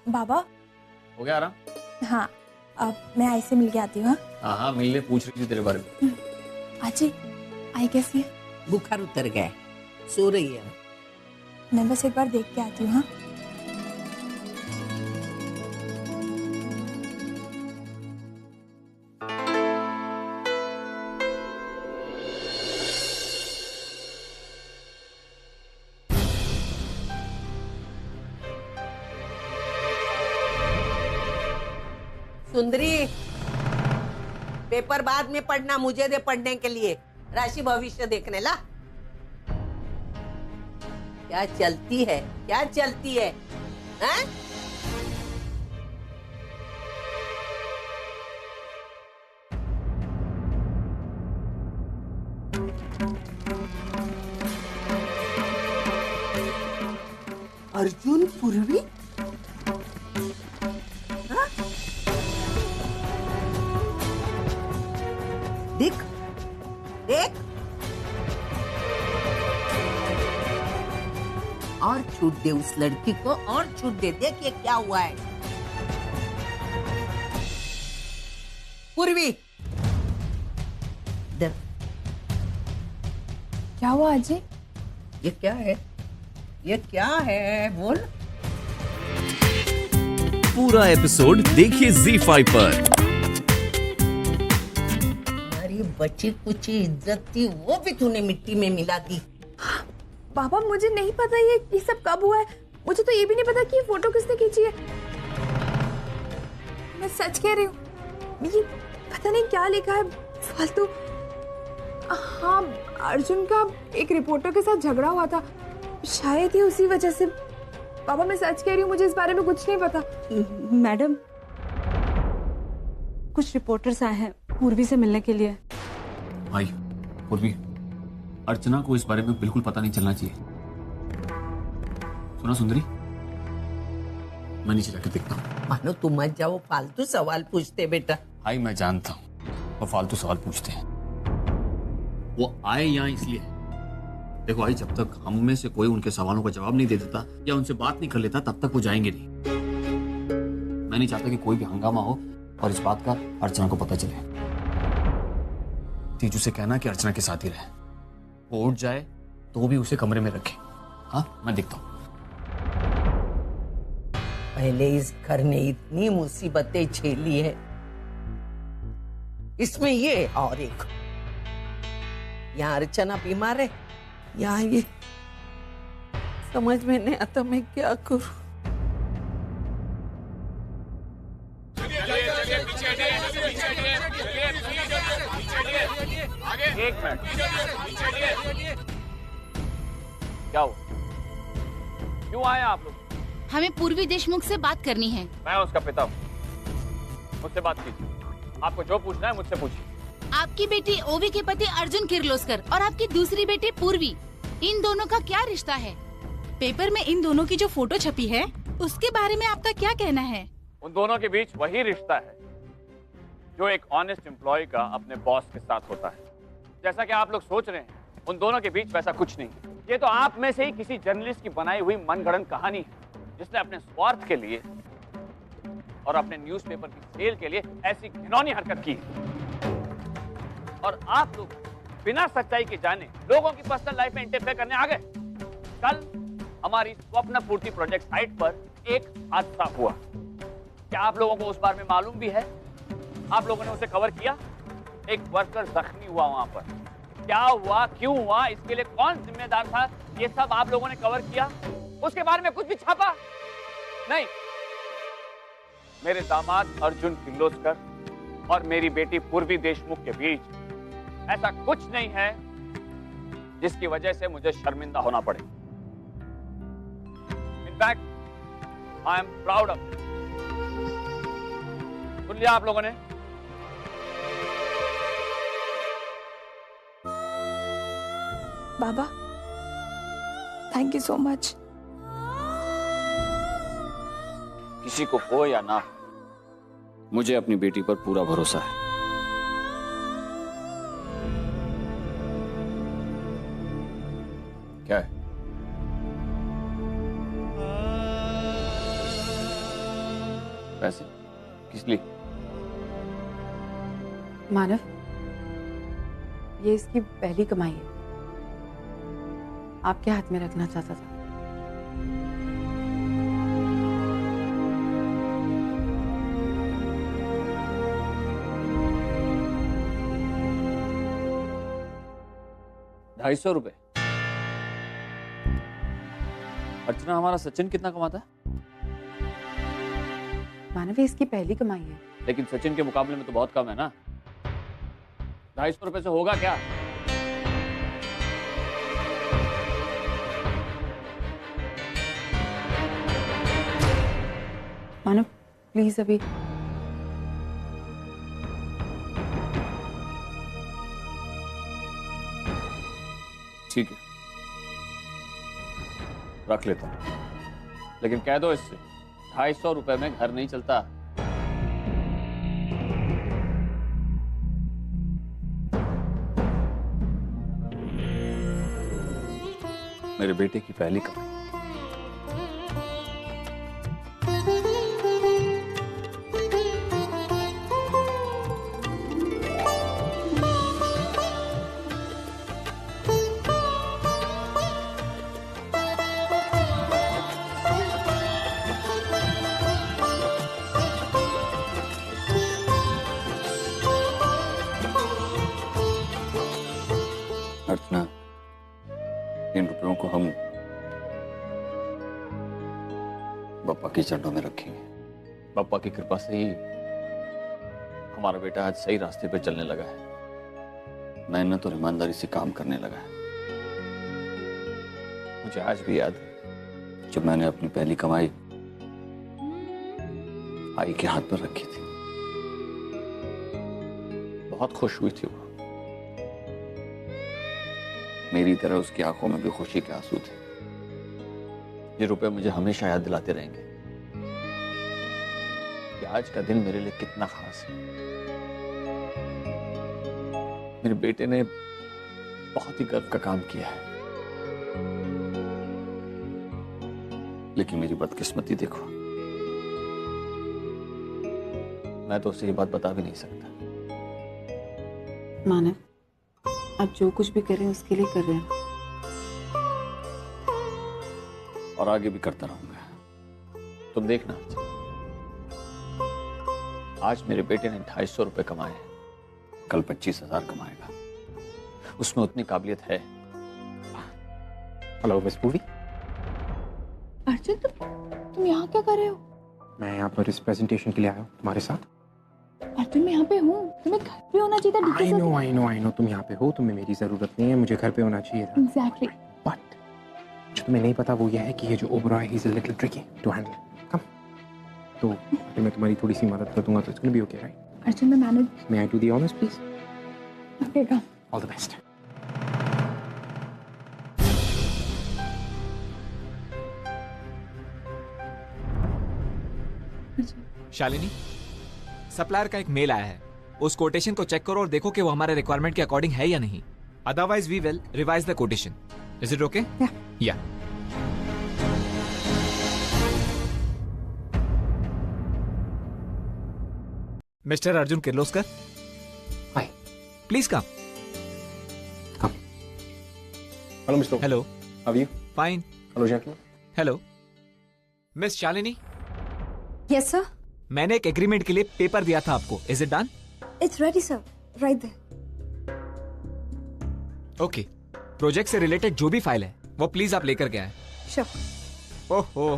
बाबा हो गया आराम? हाँ, अब मैं आई से मिल के आती हूँ। हाँ हाँ, मिलने पूछ रही थी तेरे बारे में। आजी, आई कैसी है? बुखार उतर गया, सो रही है। मैं बस एक बार देख के आती हूँ। हाँ, सुंदरी, पेपर बाद में पढ़ना, मुझे दे पढ़ने के लिए। राशि भविष्य देखने ला। क्या चलती है, क्या चलती है, हैं? अर्जुन पूर्वी, हाँ? देख देख, और छूट दे उस लड़की को, और छूट दे। देख ये क्या हुआ है। पूर्वी, इधर। क्या हुआ आजी? ये क्या है, ये क्या है, बोल। पूरा एपिसोड देखिए ZEE5 पर। हमारी बची कुची इज्जत थी, वो भी तूने मिट्टी में मिला दी। बाबा मुझे नहीं पता ये सब कब हुआ है। मुझे तो ये भी नहीं पता कि ये फोटो किसने खींची है। मैं सच कह रही हूँ, ये पता नहीं क्या लिखा है फालतू। हाँ, अर्जुन का एक रिपोर्टर के साथ झगड़ा हुआ था, शायद ही उसी वजह से। पापा मैं सच कह रही हूँ, मुझे इस बारे में कुछ नहीं पता। मैडम, कुछ रिपोर्टर्स आए हैं पूर्वी से मिलने के लिए। भाई पूर्वी, अर्चना को इस बारे में बिल्कुल पता नहीं चलना चाहिए। सुना सुंदरी, मैं नीचे जाकर देखता हूँ। मानो तुम मत जाओ, फालतू सवाल पूछते बेटा। भाई मैं जानता हूँ वो फालतू सवाल पूछते हैं। वो आए यहाँ इसलिए। देखो भाई, जब तक हम में से कोई उनके सवालों का जवाब नहीं दे देता या उनसे बात नहीं कर लेता, तब तक वो जाएंगे नहीं। मैं नहीं चाहता कि कोई भी हंगामा हो और इस बात का अर्चना को पता चले। तेजू से कहना कि अर्चना के साथ ही रहे। वो उठ जाए तो भी उसे कमरे में रखे। हाँ, मैं देखता हूँ। पहले इस घर ने इतनी मुसीबतें झेली है, इसमें ये और एक। यहाँ अर्चना बीमार है, यहाँ ये। समझ में नहीं आता मैं क्या करूं। एक मिनट, क्या हुआ? क्यों आए आप लोग? हमें पूर्वी देशमुख से बात करनी है। मैं उसका पिता हूँ, मुझसे बात कीजिए। आपको जो पूछना है मुझसे पूछिए। आपकी बेटी ओवी के पति अर्जुन किर्लोस्कर और आपकी दूसरी बेटी पूर्वी, इन दोनों का क्या रिश्ता है? पेपर में इन दोनों की जो फोटो छपी है, उसके बारे में आपका क्या कहना है? उन दोनों के बीच वही रिश्ता है जो एक ऑनेस्ट एम्प्लॉय का अपने बॉस के साथ होता है। जैसा कि आप लोग सोच रहे हैं, उन दोनों के बीच वैसा कुछ नहीं। ये तो आप में से ही किसी जर्नलिस्ट की बनाई हुई मनगढ़ंत कहानी है, जिसने अपने स्वार्थ के लिए और अपने न्यूज़पेपर की सेल के लिए ऐसी घिनौनी हरकत की है। और आप लोग बिना सच्चाई के जाने लोगों की पर्सनल लाइफ में इंटरफेयर करने आ गए। कल हमारी स्वप्न पूर्ति प्रोजेक्ट साइट पर एक हादसा हुआ। क्या आप लोगों को उस बारे में मालूम भी है? आप लोगों ने उसे कवर किया। एक वर्कर जख्मी हुआ वहां पर। क्या हुआ, क्यों हुआ, इसके लिए कौन जिम्मेदार था, ये सब आप लोगों ने कवर किया। उसके बारे में कुछ भी छापा नहीं। मेरे दामाद अर्जुन किर्लोस्कर और मेरी बेटी पूर्वी देशमुख के बीच ऐसा कुछ नहीं है जिसकी वजह से मुझे शर्मिंदा होना पड़े। In fact I am proud of this. सुन लिया आप लोगों ने? बाबा थैंक यू सो मच। किसी को हो या ना, मुझे अपनी बेटी पर पूरा भरोसा है। क्या है? पैसे किस लिए? मानव, ये इसकी पहली कमाई है, आपके हाथ में रखना चाहता था। ₹250। अर्चना, हमारा सचिन कितना कमाता है? मानव, ये इसकी पहली कमाई है। लेकिन सचिन के मुकाबले में तो बहुत कम है ना। ₹250 से होगा क्या? मानव, प्लीज अभी। ठीक है, रख लेता हूं, लेकिन कह दो इससे ₹250 में घर नहीं चलता। मेरे बेटे की पहली कमाई। अर्चना, इन रुपयों को हम बप्पा के चरणों में रखेंगे। बप्पा की कृपा से ही हमारा बेटा आज सही रास्ते पे चलने लगा है, मेहनत और ईमानदारी से काम करने लगा है। मुझे आज भी याद है जब मैंने अपनी पहली कमाई आई के हाथ पर रखी थी। बहुत खुश हुई थी वो। मेरी तरह उसकी आंखों में भी खुशी के आंसू थे। ये रुपए मुझे हमेशा याद दिलाते रहेंगे कि आज का दिन मेरे लिए कितना खास है। मेरे बेटे ने बहुत ही गर्व का काम किया है, लेकिन मेरी बदकिस्मती देखो, मैं तो उसे ये बात बता भी नहीं सकता। मानव, आप जो कुछ भी कर रहे हैं उसके लिए कर रहे हैं, और आगे भी करता रहूंगा। तुम देखना, आज मेरे बेटे ने ₹250 कमाए, कल 25,000 कमाएगा। उसमें उतनी काबिलियत है। हेलो मिस पूवी। अर्जुन, तुम यहाँ क्या कर रहे हो? मैं यहाँ पर इस प्रेजेंटेशन के लिए आया हूँ तुम्हारे साथ। अर्जुन, मैं यहाँ पे हूँ, तुम्हें घर पे होना चाहिए था। आई नो तुम यहाँ पे हो, तुम्हें मेरी जरूरत नहीं है, मुझे घर पे होना चाहिए था। Exactly. बट जो तुम्हें नहीं पता वो यह है कि ये जो Oberoi he is a little tricky to handle. Come, तो अगर मैं तुम्हारी थोड़ी सी मदद कर दूंगा तो it's gonna be okay, right? Arjun, मैं manage. May I do the honours please? Okay, come. All the best. Shalini, supplier का एक मेल आया है, उस कोटेशन को चेक करो और देखो कि वो हमारे रिक्वायरमेंट के अकॉर्डिंग है या नहीं। Otherwise we will revise the quotation. Is it okay? Yeah. Mister Arjun Kirloskar, hi, please come. Hello mister. Hello, how are you? Fine. Hello gentleman. Hello miss Shalini, yes sir, मैंने एक एग्रीमेंट के लिए पेपर दिया था आपको। Is it done? It's ready sir, right there. Okay, project से related जो भी फाइल है वो प्लीज आप लेकर के आए। श्योर। ओहो,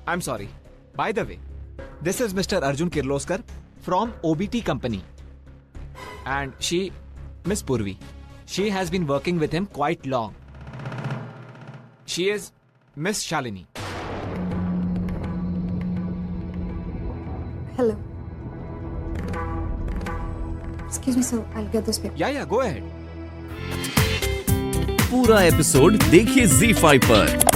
I am sorry. By the way, this is mister Arjun Kirloskar from OBT company and she miss Purvi. She has been working with him quite long. She is miss Shalini. Hello, excuse me sir, I will get this paper. Yeah go ahead. पूरा episode देखिए ZEE5 पर।